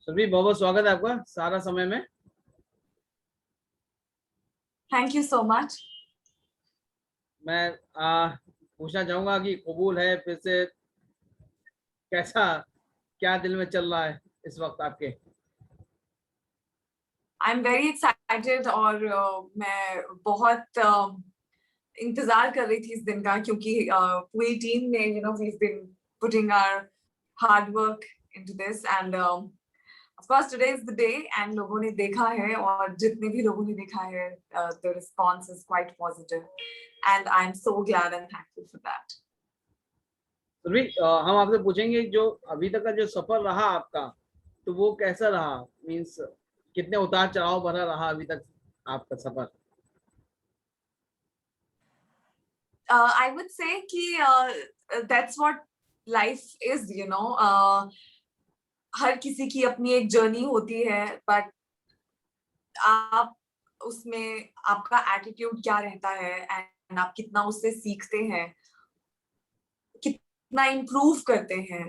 सुरभि, बहुत बहुत स्वागत है आपका सारा समय में। Thank you so much. मैं पूछना चाहूंगा कि कबूल है फिर से, कैसा, क्या दिल में चल रहा है इस वक्त आपके? आई एम वेरी एक्साइटेड और मैं बहुत इंतजार कर रही थी इस दिन का, क्योंकि पूरी टीम ने we been putting our hard work into this and of course today is the day and लोगों ने देखा है, और जितने भी लोगों ने देखा है the response is quite positive and I am so glad and thankful for that. Surabhi, हम आपसे पूछेंगे जो अभी तक का जो सफर रहा आपका, तो वो कैसा रहा? मीन्स कितने उतार चढ़ाव भरा रहा अभी तक आपका सफर? I would say कि that's what life is, हर किसी की अपनी एक जर्नी होती है, बट आप उसमें आपका एटीट्यूड क्या रहता है एंड आप कितना उससे सीखते हैं, कितना इम्प्रूव करते हैं,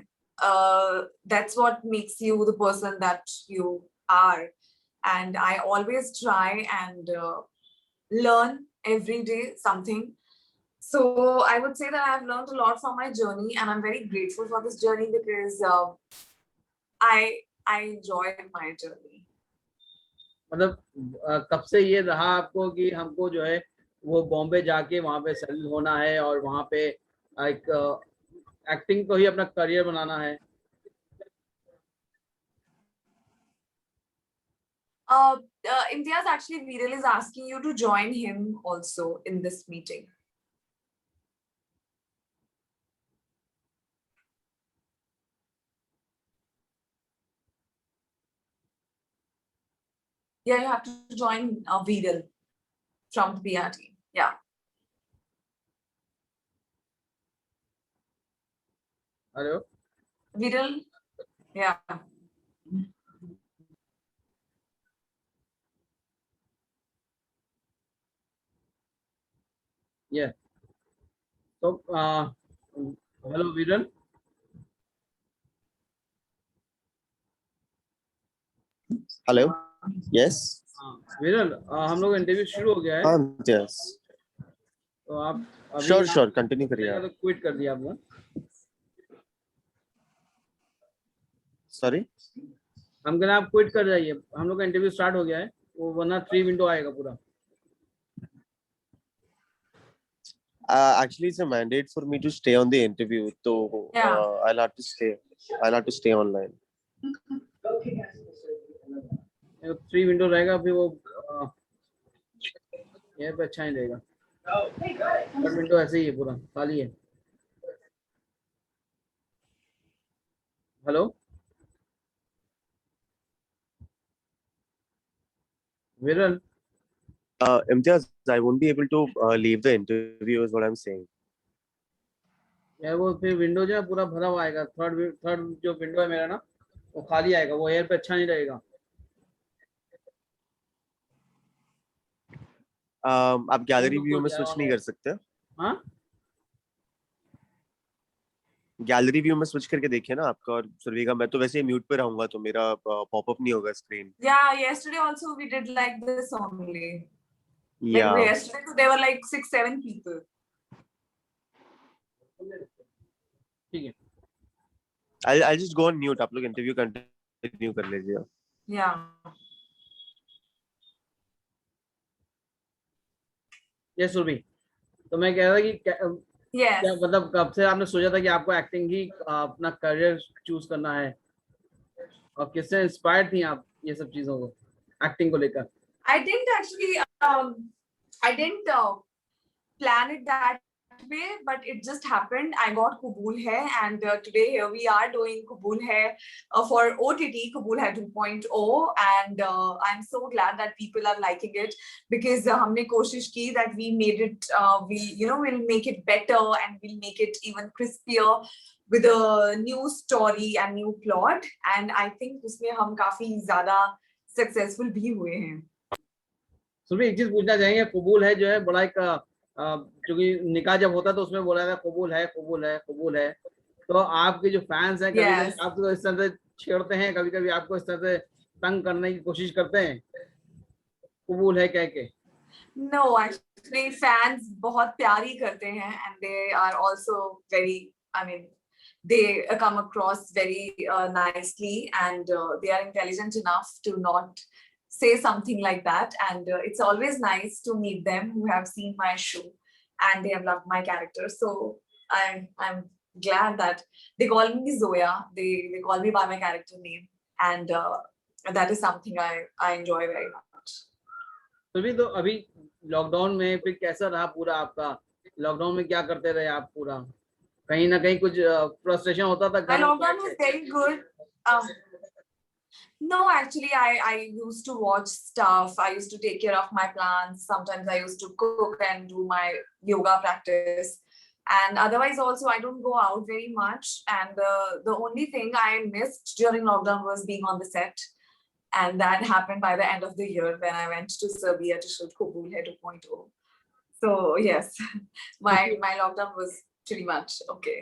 that's what makes you the person that you are. And I always try and learn every day something. So I would say that I've learned a lot from my journey, and I'm very grateful for this journey because I enjoyed my journey. मतलब कब से ये रहा आपको कि हमको जो है वो बॉम्बे जाके वहाँ पे सेटल होना है और वहाँ पे एक एक्टिंग को ही अपना करियर बनाना है? Imtiaz, actually Viral is asking you to join him also in this meeting. Yeah, you have to join Viral from the PR team. Yeah. Hello Viral, yeah. ये तो हेलो विरल। हेलो, यस विरल, हम लोग interview शुरू हो गया है। यस, तो आप अभी श्योर कंटिन्यू करिए। तो क्विट कर दिया आपने? सॉरी, हम कह रहे हैं आप क्विट कर जाइए, हम लोग का इंटरव्यू स्टार्ट हो गया है, वो वरना 3 विंडो आएगा पूरा। actually it's a mandate for me to stay on the interview, so I'll have to stay online. 3 window रहेगा, फिर वो ये पे अच्छा नहीं रहेगा। पर विंडो ऐसे ही है, पूरा खाली है। हेलो विरल। Imtiaz, I won't be able to leave the interview is what I'm saying. यार वो फिर विंडो जो है पूरा भरा हुआ आएगा। थर्ड जो विंडो है मेरा ना, वो खाली आएगा, वो एयर पे अच्छा नहीं रहेगा। आप गैलरी व्यू में स्विच नहीं कर सकते? हाँ, गैलरी व्यू में स्विच करके देखिए ना आपका और सुरभि का। मैं तो वैसे ही म्यूट पे रहूंगा, तो मेरा पॉपअप नहीं होगा screen. Yeah, yesterday also we did like this only. Yeah. Like yesterday there were like 6-7 people. ठीक है। I'll just go on mute. आप लोग इंटरव्यू कंटिन्यू कर लीजिए। Yeah. ये सुरभि, तो मैं कह रहा था कि Yes. क्या मतलब कब से आपने सोचा था कि आपको एक्टिंग ही अपना करियर चूज करना है, और किससे इंस्पायर्ड थी आप ये सब चीजों को, एक्टिंग को लेकर? I didn't actually I didn't plan it that way, but it just happened. I got Kabool Hai, and today here we are doing Kabool Hai for OTT, Kabool Hai 2.0, and I'm so glad that people are liking it, because हमने कोशिश की that we made it, we'll make it better and we'll make it even crispier with a new story and new plot, and I think उसमें हम काफी ज़्यादा successful भी हुए हैं। सुरभि, एक चीज पूछना चाहेंगे, कबूल है जो है बड़ा एक क्योंकि निकाह जब होता है तो उसमें बोला था कबूल है, कबूल है, कबूल है। तो आपके जो फैंस हैं, कभी Yes. आप तो इस तरह से छेड़ते हैं, कभी कभी आपको इस तरह से तंग करने की कोशिश करते हैं, कबूल है कह के? No, actually fans बहुत प्यार ही करते हैं, and they are also very, I mean, they come across very nicely, and they are intelligent enough to not say something like that, and it's always nice to meet them who have seen my show and they have loved my character. So I'm glad that they call me Zoya. They call me by my character name, and that is something I enjoy very much. तो भी तो अभी lockdown में फिर कैसा रहा पूरा आपका? लॉकडाउन में क्या करते रहे आप पूरा? कहीं ना कहीं कुछ फ्रस्ट्रेशन होता था My घर में lockdown बैठ was के? very good. No, actually, I used to watch stuff. I used to take care of my plants. Sometimes I used to cook and do my yoga practice. And otherwise, also, I don't go out very much. And the only thing I missed during lockdown was being on the set. And that happened by the end of the year when I went to Serbia to shoot Kabul Hai 2.0. So, yes, my lockdown was pretty much okay.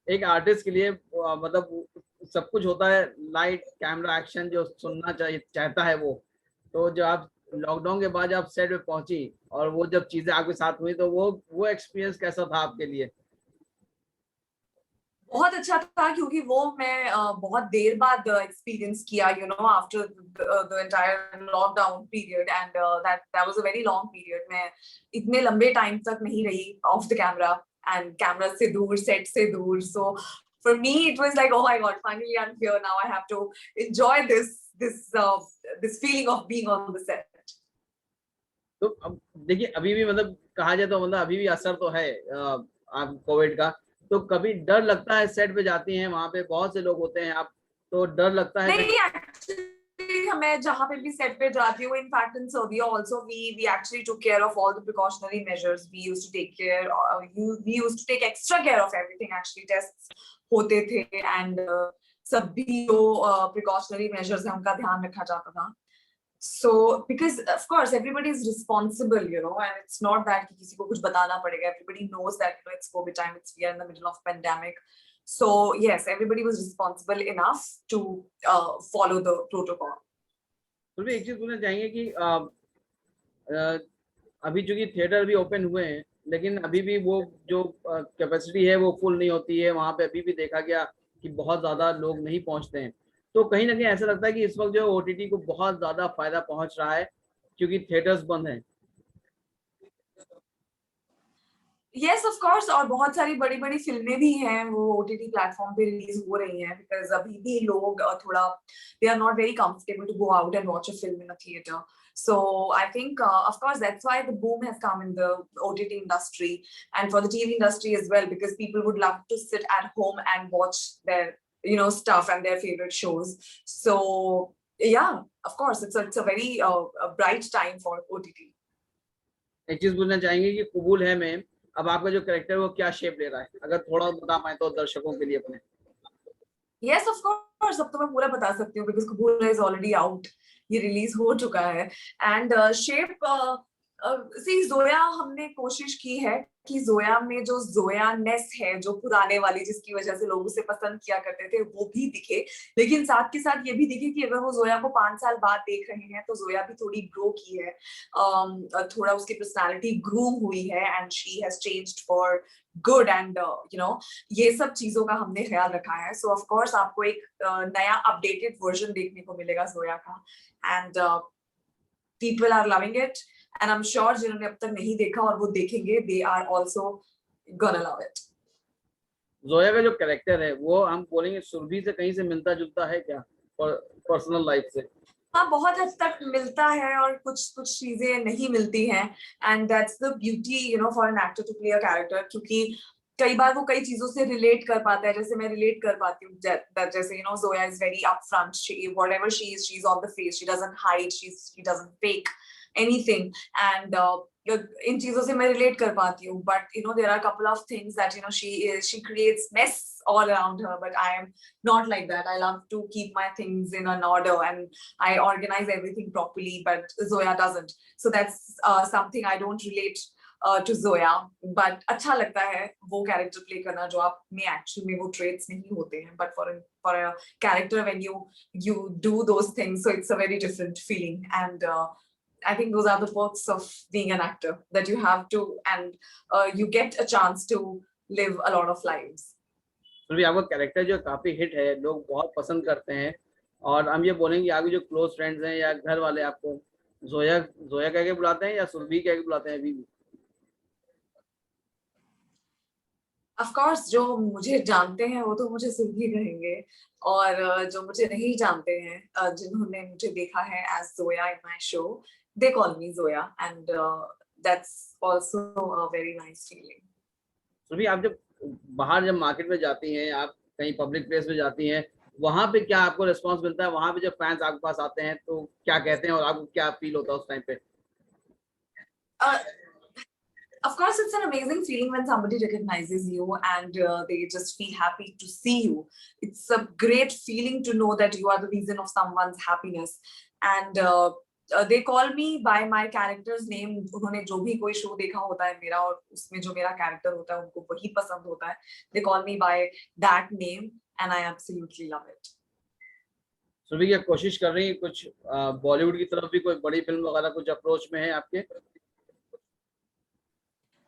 एक artist के लिए मतलब सब कुछ होता है, light camera action जो सुनना चाहिए चाहता है वो। तो जब आप लॉकडाउन के बाद आप सेट पे पहुंची और वो जब चीजें आपके साथ हुई, तो वो एक्सपीरियंस कैसा था आपके लिए? बहुत अच्छा था, क्योंकि वो मैं बहुत देर बाद एक्सपीरियंस किया, you know, after the entire lockdown period, and that was a very long period. मैं इतने लंबे टाइम तक नहीं रही off the camera and camera से दूर, सेट से दूर. So for me it was like, oh my god, finally I am here, now I have to enjoy this feeling of being on the set. तो अब देखिए, अभी भी मतलब कहा जाए तो मतलब अभी भी असर तो है आप कोविड का। तो कभी डर लगता है, सेट पे जाती हैं, वहां पे बहुत से लोग होते हैं, आप तो डर लगता है नहीं, एक्चुअली मैं जहाँ पे भी सेट पे जाती हूँ, in fact in Serbia also we actually took care of all the precautionary measures. We used to take care, we used to take extra care of everything. Actually tests होते थे, एंड सभी जो प्रिकॉशनरी मेजर्स हैं उनका ध्यान रखा जाता था. So, because of course everybody is responsible, you know, and it's not that किसी को कुछ बताना पड़ेगा. Everybody knows that, you know, it's COVID time, we are in the middle of pandemic. So yes, everybody was responsible enough to follow the protocol. तो भी एक चीज पूछना चाहेंगे कि अभी चूंकि थिएटर भी ओपन हुए हैं, लेकिन अभी भी वो जो कैपेसिटी है वो फुल नहीं होती है। वहां पे अभी भी देखा गया कि बहुत ज्यादा लोग नहीं पहुंचते हैं। तो कहीं ना कहीं ऐसा लगता है कि इस वक्त जो ओटीटी को बहुत ज्यादा फायदा पहुंच रहा है, क्योंकि थिएटर्स बंद हैं। Yes, of course, और बहुत सारी बड़ी बड़ी फिल्में भी हैं वो OTT प्लेटफॉर्म पे रिलीज हो रही हैं, because अभी भी लोग थोड़ा they are not very comfortable to go out and watch a film in a theater. So I think, of course, that's why the boom has come in the OTT industry and for the TV industry as well, because people would love to sit at home and watch their, you know, stuff and their favorite shows. So yeah, of course, it's a very bright time for OTT. एक चीज पूछना चाहेंगे कि कबूल है में अब आपका जो कैरेक्टर है वो क्या शेप ले रहा है, अगर थोड़ा बता पाए तो दर्शकों के लिए अपने? Yes, of course, अब तो मैं पूरा बता सकती हूँ, because कबूल is already out. ये रिलीज हो चुका है. एंड शेप, सी जोया, हमने कोशिश की है कि जोया में जो जोयानेस है, जो पुराने वाली जिसकी वजह से लोग उसे पसंद किया करते थे, वो भी दिखे, लेकिन साथ के साथ ये भी दिखे कि अगर वो जोया को 5 साल बाद देख रहे हैं तो जोया भी थोड़ी ग्रो की है, थोड़ा उसकी पर्सनालिटी ग्रूम हुई है, and she has changed for good, and you know, ये सब चीजों का हमने ख्याल रखा है. सो ऑफ कोर्स आपको एक नया अपडेटेड वर्जन देखने को मिलेगा जोया का, and people are loving it, and I'm sure जिन्होंने अब तक नहीं देखा और वो देखेंगे, they are also gonna love it. Zoya का जो कैरेक्टर है वो हम बोलेंगे सुरभि से कहीं से मिलता जुलता है क्या, पर्सनल लाइफ से? हाँ, बहुत हद तक मिलता है और कुछ चीजें नहीं मिलती हैं, and that's the beauty, you know, for an actor to play a character, क्योंकि कई बार वो कई चीजों से रिलेट कर पाता है, जैसे मैं रिलेट कर पाती हूँ, जैसे you know, Zoya is very upfront, whatever she is, she's on the face, she doesn't hide, she doesn't fake anything, and इन चीजों से मैं रिलेट कर पाती हूँ. But you know, there are a couple of things that, you know, she creates mess all around her, but I am not like that. I love to keep my things in an order and I organize everything properly, but Zoya doesn't. So that's something I don't relate to Zoya, but अच्छा लगता है वो character play करना जो आप में actually में वो traits नहीं होते हैं, but for a character when you do those things, so it's a very different feeling, and I think those are the perks of being an actor, that you have to, and you get a chance to live a lot of lives. तो भी आपका character जो काफी hit है, लोग बहुत पसंद करते हैं, और हम ये बोलेंगे आपके जो क्लोज फ्रेंड्स हैं या घर वाले आपको जोया जोया कह के बुलाते हैं या सुरभि कह के बुलाते हैं अभी भी? Of course, जो मुझे जानते हैं वो तो मुझे सुरभि कहेंगे, और जो मुझे नहीं जानते हैं, जिन्होंने मुझे देखा है as Zoya in my show, they call me Zoya, and that's also a very nice feeling. Surabhi, आप जब बाहर जब मार्केट में जाती हैं, आप कहीं पब्लिक प्लेस में जाती हैं, वहां पे क्या आपको रिस्पांस मिलता है? वहां पे जब फैंस आपके पास आते हैं तो क्या कहते हैं और आपको क्या फील होता है उस टाइम पे? Of course, it's an amazing feeling when somebody recognizes you and they just feel happy to see you. It's a great feeling to know that you are the reason of someone's happiness. And they call me by my character's name. उन्होंने जो भी कोई show देखा होता है मेरा और उसमें जो मेरा कैरेक्टर होता है उनको वही पसंद होता है. They call me by that name and I absolutely love it. Surabhi, क्या कोशिश कर रही है कुछ बॉलीवुड की तरफ भी कोई बड़ी फिल्म वगैरह कुछ अप्रोच में है आपके?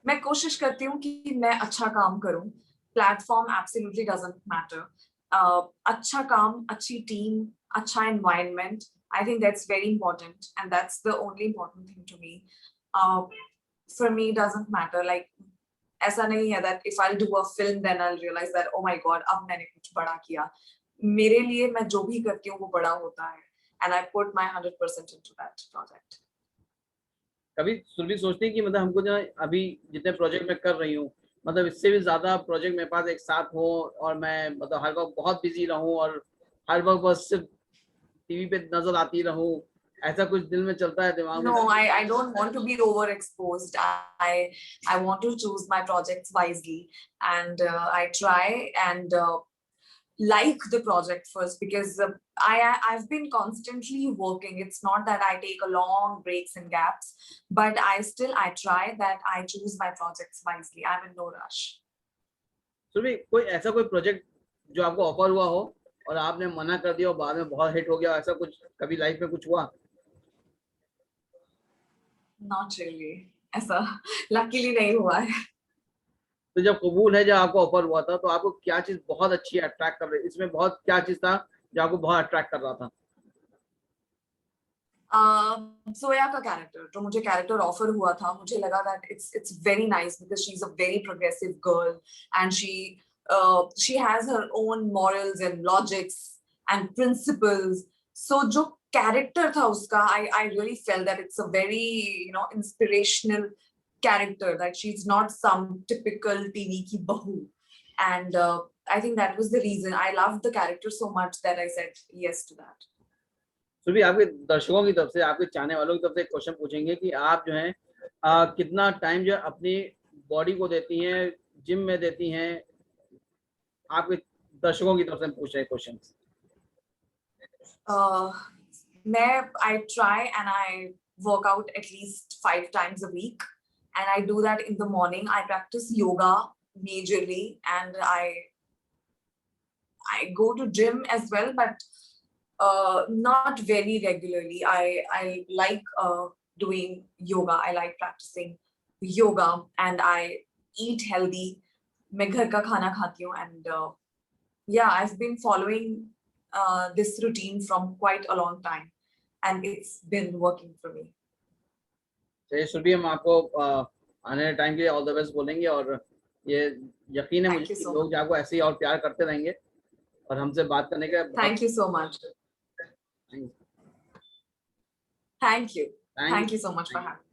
मैं कोशिश करती हूँ कि मैं अच्छा काम करूँ. Platform absolutely doesn't matter. अच्छा काम, अच्छी टीम, अच्छा environment, I think that's very important and that's the only important thing to me. For me doesn't matter, like ऐसा नहीं है that if I do a film then I realise that oh my god अब मैंने कुछ बड़ा किया. मेरे लिए मैं जो भी करती हूँ वो बड़ा होता है and I put my 100% into that project. कभी सुरभि सोचती है कि मतलब हमको जो अभी जितने प्रोजेक्ट मैं कर रही हूँ, मतलब इससे भी ज्यादा प्रोजेक्ट मेरे पास एक साथ हो और मैं मतलब हर वक्त बहुत बिजी रहूँ और हर वक्त बस सिर्फ टीवी पे नजर आती रहूँ, ऐसा कुछ दिल में चलता है दिमाग में? No, I don't want to be overexposed. I want to choose my projects wisely, and I try and like the project first, because I've been constantly working. It's not that I take a long breaks and gaps, but I try that I choose my projects wisely. I'm in no rush. Surabhi, कोई ऐसा कोई project जो आपको offer हुआ हो और आपने मना कर दिया और बाद में बहुत हिट हो गया, ऐसा कुछ कभी लाइफ में कुछ हुआ? Not really. ऐसा luckily नहीं हुआ है. तो जब कबूल है, जब आपको ऑफर हुआ था, तो आपको क्या चीज बहुत अच्छी अट्रैक्ट कर रही, इसमें बहुत क्या चीज था जो आपको बहुत अट्रैक्ट कर रहा था? Zoya का कैरेक्टर, जो मुझे कैरेक्टर ऑफर हुआ था, मुझे लगा that it's very nice because she's a very progressive girl and she has her own morals and logics and principles. So जो कैरेक्टर था उसका, I really felt that it's a very inspirational character, that she's not some typical TV ki bahu, and I think that was the reason I loved the character so much that I said yes to that. Surabhi, आपके दर्शकों की तरफ से, आपके चाहने वालों की तरफ से एक क्वेश्चन पूछेंगे कि आप जो है कितना टाइम जो अपनी बॉडी को देती हैं, जिम में देती हैं? आपके दर्शकों की तरफ से पूछ रहे question. I try and I work out at least 5 times a week, and I do that in the morning. I practice yoga majorly, and I go to gym as well, but not very regularly. I like doing yoga. I like practicing yoga, and I eat healthy. मैं घर का खाना खाती हूँ, and yeah, I've been following this routine from quite a long time, and it's been working for me. चलिए सुरभि, हम आपको आने वाले टाइम के लिए ऑल द बेस्ट बोलेंगे, और ये यकीन है मुझे कि लोग आपको ऐसे ही और प्यार करते रहेंगे और हमसे बात करने का. Thank you so much. Thank you so much for having me.